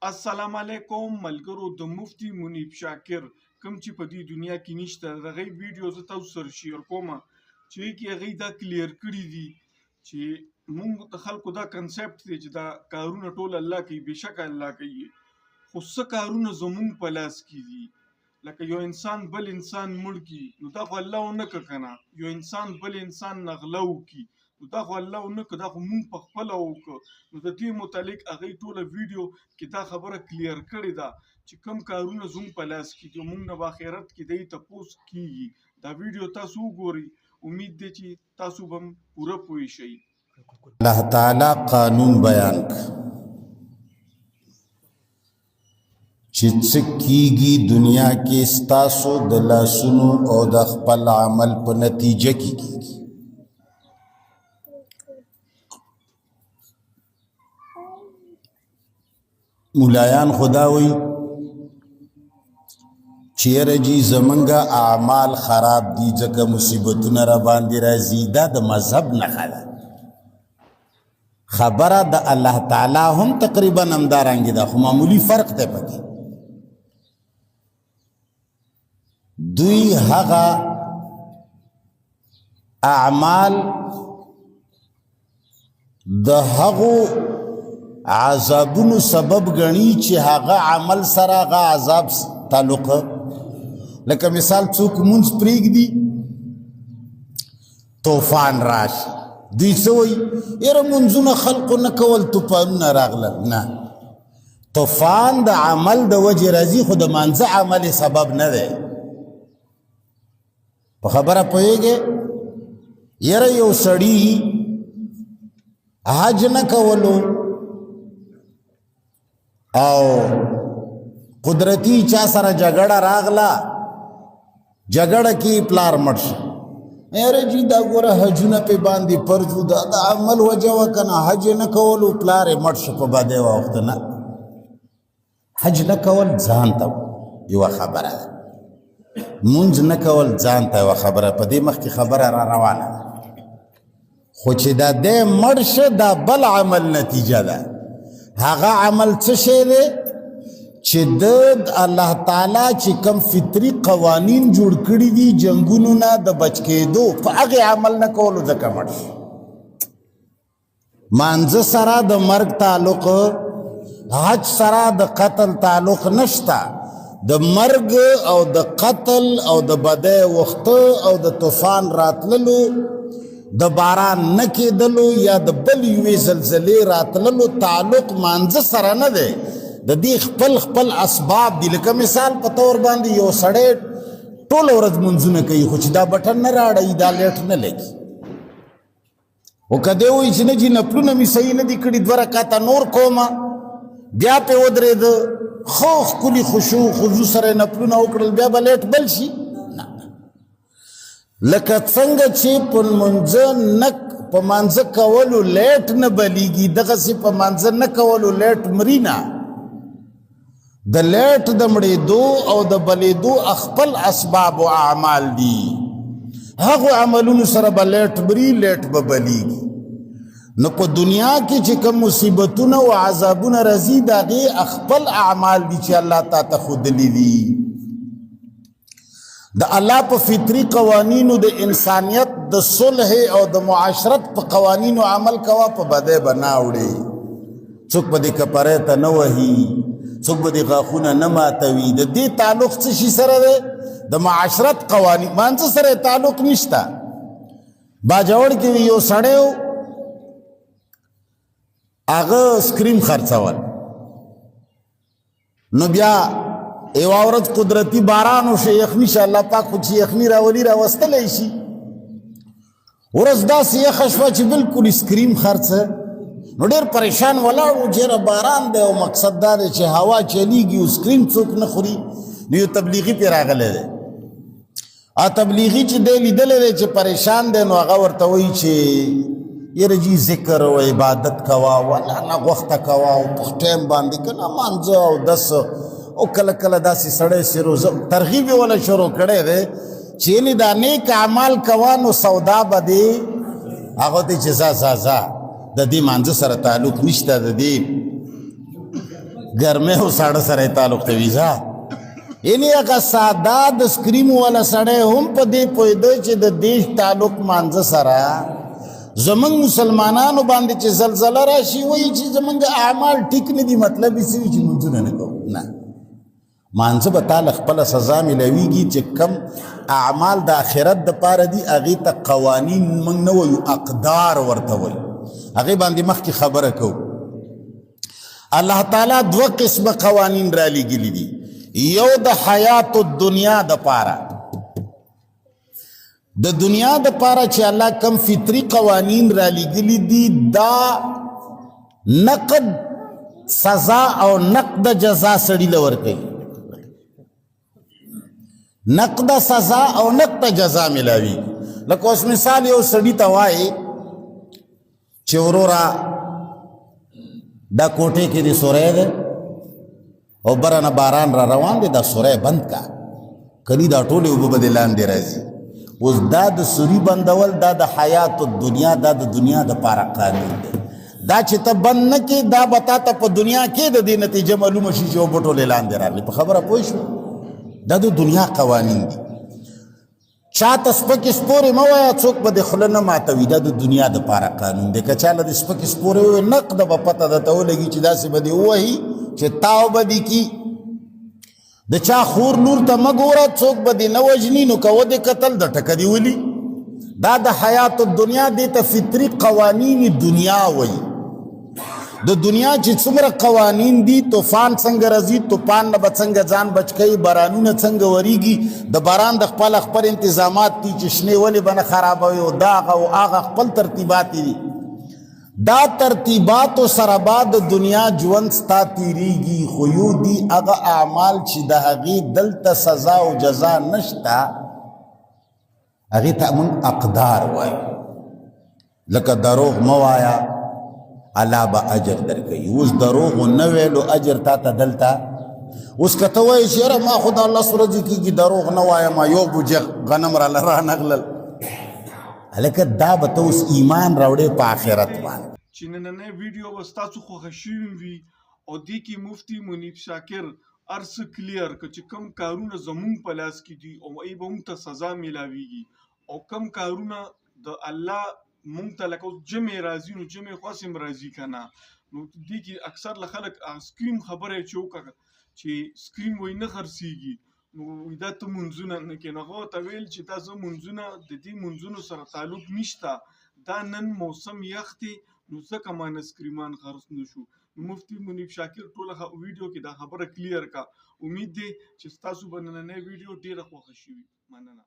السلام علیکم ملګرو د مفتی منیب شاکر کوم چې په دې دنیا کې نشته د غي ویډیو زه تاسو سره شیر کوم چې کې غي دا کلیر کړی دي چې موږ د خلکو دا کنسپټ دی چې دا کارونه ټول الله کوي بشک الله کوي خو څه کارونه زموږ په لاس کې دي لکه یو انسان بل انسان مړ کی نو دا خو الله نه کنه یو انسان بل انسان نغلو کی نو دا خو الله نه کدا خو مونږ په خپل وکړو نو د دې متعلق هغه ټوله ویډیو کې دا خبره کلیر کړې ده چې کوم کارونه زموږ په لاس کې دي مونږ نه په آخرت کې دی تپوس کیږي دا ویډیو تاسو وګورئ امید دی چې تاسو به پوره پوه شئ الله تعالی قانون بیان چې څه کیږي دنیا کې ستاسو د لاسونو او د خپل عمل په نتیجه کې کیږي مولایان خداوی چیرې جی زمنګا اعمال خراب دي ځکه مصیبتونه را باندې راځي دا د مذهب نه خلا خبره د الله تعالی هم تقریبا همدارنګه ده خو معمولی فرق دی پکې دوی هغه اعمال د هغو عذابونو سبب غني چې هغه عمل سره هغه عذاب تعلق لکه مثال څوک مونږ پریږدي طوفان راشي دوی سوی یره مونږونه خلق نه کول طوفانونه راغله نه طوفان د عمل د وجه راځي خو د مانځه عمل سبب نه دی په خبره پوهیږي یره یو سړی حج نه کولو او قدرتی چا سره جګړه راغلا جګړه کې پلار مړ شي یاره جی دا ګوره حجونه په باندې پرځو دا عمل وجه وکنه حج نه کولو پلار مړ شي په باندې وخت نه حج نه کول ځان ته یو خبره مونږ نه کول ځان ته یو خبره په دې مخ کې خبره را روانه خو چې دا د مړ شه دا بل عمل نتیجه ده هغه عمل څه شی دی چې د الله تعالی چې کم فطري قوانین جوړ کړي دي جنگونو نه د بچ کېدو په هغه عمل نه کولو ځکه مړ شي مانځه سره د مرګ تعلق حج سره د قتل تعلق نشته د مرګ او د قتل او د بدی وخت او د طوفان راتللو د باران نه کېدلو یا د بل یوې زلزلې راتللو تعلق مانځه سره نه دی د دې خپل اسباب دي لکه مثال په طور باندې یو سړی ټوله ورځ منځونه کوي خو چې دا بټن نه راړی دا لیټ نه لګي او که دی وایي چې نه جي نفلونه مې صحیح نه دي کړي 2 رکعته نور کومه بیا پې ودرېده خو ښکلي خشوع خضوع سره نفلونه وکړل بیا به لیټ بل شي لکه څنګه چې په مانځه کولو لیټ نه بلیږي دغسې په مانځه نه کولو لیټ مري نه د لیټ د مړېدو او د بلیدو خپل اسباب او اعمال دي هغو عملونو سره به لیټ مري لیټ به بلیږي نو په دنیا کې چې کوم مصیبتونه او عذابونه راځي د هغې خپل اعمال دي چې الله تا ته ښودلي دي د الله په فطري قوانینو د انسانیت د صلح او د معاشرت په قوانینو عمل کوا په بدی به نه اوړي څوک به دې کپرې ته نه وهي څوک به دې غاښونه نه ماتوي د دې تعلق څه شي سره دی د معاشرت قوانین مانځه سره تعلق نشته باجوړ کې یو سړی و هغه سکریم خرڅول نو بیا یو ورځ قدرتی باران وشو یخني شه الله پاک خو چې یخني راولي راوستلی شي ورځ داسې یخه شوه چې بلکل سکریم خرڅه نو ډېر پریشان ولاړ و چېرې باران دی او مقصد دا دی چې هوا چلیږي او سکریم څوک نه خوري نو یو تبلیغي پې راغلی دی تبلیغي چې دی لیدلی دی چې پریشان دی نو هغه ورته وایي چې یره جی ذکر او عبادت کوا ولا نه غوښته کوا او په ټایم باندې که نه مانځه او دس او کله کله داسې سړی چې روزه ترغیب یې وله شروع کړی دی چې یعنې دا نیک اعمال کوه نو سودا به دې هغه ته چې ځه د دې مانځه سره تعلق نشته د دې ګرمه او ساړه سره تعلق ته ویزا یعنی هغه ساده د سکریم والا سړی هم په دې پوهېده چې د دیش تعلق مانځه سره زمونږ مسلمانانو باندې چې زلزله راشي وایي چې زمونږ اعمال ټیک نه دي مطلب یې څه وي چې مونځونه نه کوو نه مانځه به تاله خپله سزا میلاویږي چې کم اعمال د آخرت دپاره دي هغې ته قوانین موږ نه وایو اقدار ورته وایو هغې باندې مخکې خبره کوو الله تعالی دوه قسمه قوانین را لیږلي دي یو د حیات الدنیا دپاره د دنیا دپاره چې الله کم فطري قوانین را لیږلي دي دا نقد سزا او نقد جزا سړي له ورکوي نقد سزا او نقد جزا ملاوي لکه اوس مثال یو سړي ته وایي چې وروره دا کوټې کې دې سوری دی او بره نه باران را روان دی دا سوری بند کا کني دا ټولې اوبه به دې لاندې راځي اوس دا د سوري بندول دا د حیات الدنیا دا د دنیا دپاره قانون دی دا چې ته بند نه کې دا به تا ته په دنیا کې د دې نتیجه معلومه شي چې اوبه ټولې لاندې راغلي په خبره پوه شو دا د دنیا قوانین دي چاته سپکې سپورې مه وایه څوک به دې خوله نه ماتوي دا د دنیا دپاره قانون دی که چاله دې سپکې سپورې ووایې نقده به پته درته ولګي چې داسې به دې ووهي چې تاو به دې کي د چا خور لور ته مه ګوره څوک به دې نه وژني نو که ودې کتل د ټکه دې ولي دا د حیات الدنیا دې ته فطري قوانین دنیا وایي د دنیا چې څومره قوانین دي طوفان څنګه راځي طوفان نه به څنګه ځان بچ کوي بارانونه څنګه وریږي د باران د خپل انتظامات دي چې شنې ولې به نه خرابوي او دا هغه او هغه خپل ترتیبات دي دا ترتیباتو سره به د دنیا ژوند ستا تیریږي خو یو دي هغه اعمال چې د هغې دلته سزا او جزا نشته هغې ته موږ اقدار وایو لکه دروغ مه وایه الله به اجر درکوي اوس دروغ نه ویلو اجر تا ته دلته اوس که ته وایې چې یاره ما خو د الله ورځې کېږي دروغ نه وایم یو بوجه غنم راله رانغلل هلکه دا به ته اوس ایمان راوړې په آخرت باندې چې نننۍ ویډیو به ستاسو خوښه شوې وي او دې کې مفتي منیب شاکر هر څه کلیر که چې کم کارونه زمونږ په لاس کې دي او ای به موږ ته سزا میلاویږي او کم کارونه د الله مونږ ته لکه اوس جمع راځي نو جمع خاص هم راځي که نه نو دې کې اکثر له خلک سکریم خبره یې چې وکړه چې سکریم وایي نه خرڅېږي نو دا ته مونځونه نه کوې نو هغه ورته ویل چې دا زه مونځونه د دې مونځونو سره تعلق نشته دا نن موسم یخ دی نو ځکه ما نه سکریمان خرڅ نه شو نو مفتي منیب شاکر ټوله ویډیو کې دا خبره کلیر کا امید دی چې ستاسو به نننۍ ویډیو ډېره خوښه شوي مننه